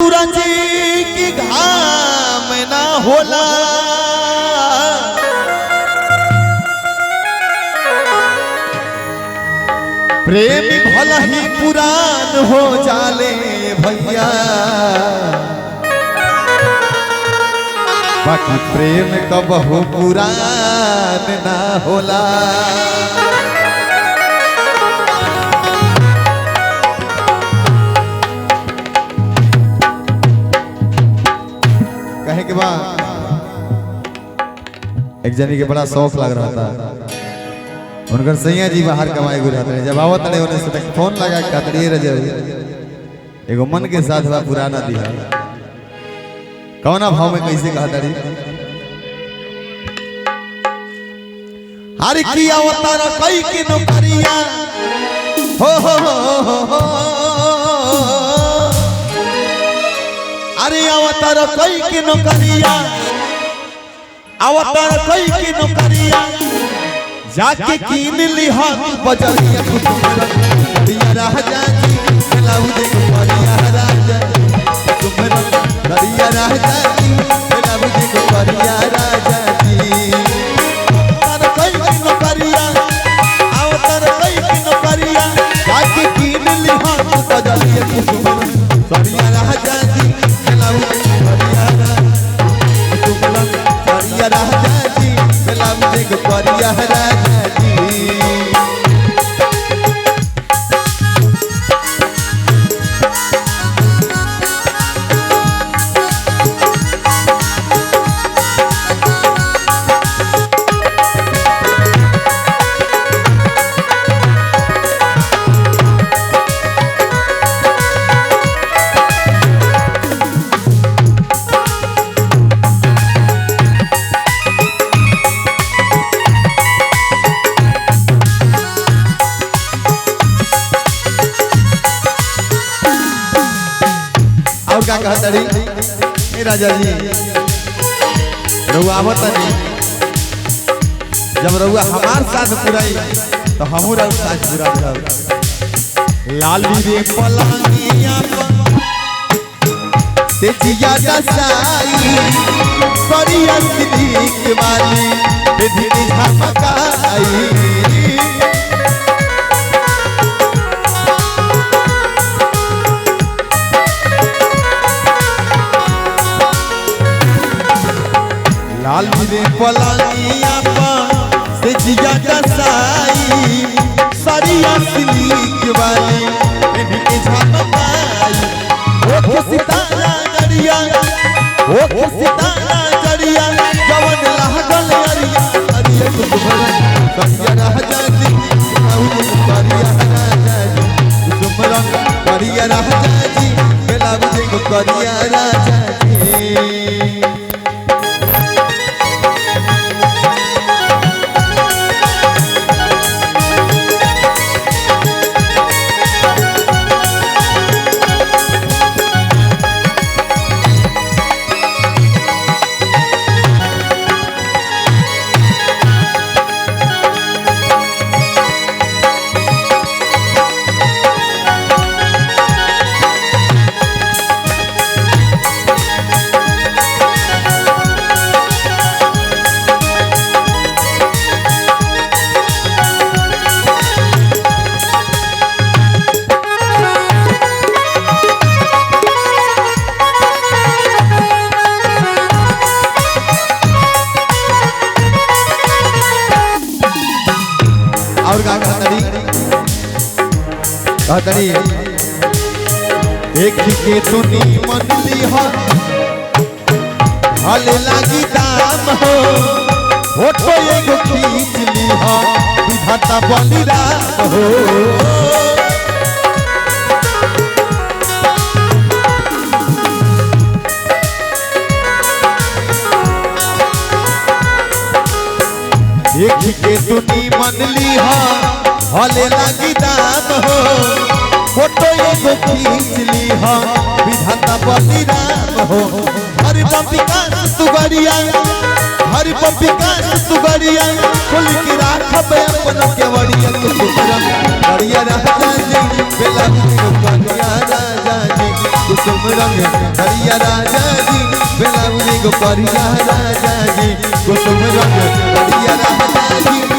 सूरज की घाम ना होला, प्रेमी भला ही पुरान हो जाले भैया, बाकी प्रेम कबहू पुरान ना होला। कहे के बाद एक जनी के बड़ा शौक लग रहा था, उनकर सैया जी बाहर कमाए गुजर रहे, जब आवत रहे उन्हें से फोन लगा के कतरिए रह जाए एगो मन के साथ बा पुराना दिया कौना भाव में कैसे कहा तारी हर की अवतार कई की नौकरिया हो अरे अवतार कई की नौकरिया, अवतार कई की नौकरिया, जाके कीन लिहा बजरिया कुतुमरिया राजा जी लाऊ दे कुमारिया राजा कुतुमरिया राजा जी लाऊ दे कुमारिया राजा जी। अवतार कई की नौकरिया, अवतार कई की नौकरिया, जाके कीन लिहा बजरिया कुतुमरिया राजा जी लाऊ दे कुमारिया कुतुमरिया राजा जी लाऊ दे कुमारिया राजा। क्या कहता रही राजा जी रउआ आवतनी, जब रउआ हमार साथ पुराई तो हमू रउआ साथ पूरा करब। लाली रे पलानिया ते जिया दसाई करिया सिद्दीक वाली ते धीरे झमकाई, लाल रे पलानिया से जिया दसाई सरिया सिल्क वाली इनके झमकाई, ओ सितारा जड़िया, ओ सितारा जड़िया जवन लागल अरिया अरिया कुतुमरिया राजा जी लाऊ दे कुमारिया राजा जी कुतुमरिया राजा जी लाऊ दे कुमारिया राजा जी। और कहतरी एक के तुनी मनली हो हले लागी दाम हो, फोटो एगो खींच ली हो विधाता बलिराम हो, एक के तुनी मनली हो हले लागी दाम हो, फोटो एगो खींच ली हो विधाता बलिराम हो। हरि पपिका सुगरिया, हरि पपिका सुगरिया खोल के राखब अपन केवड़िया कुतुमरिया राजा जी बेला राजा जी कुसुम रंग करिया राजा जी बेलाउदी को परिया राजा जी कुसुम रंग करिया राजा जी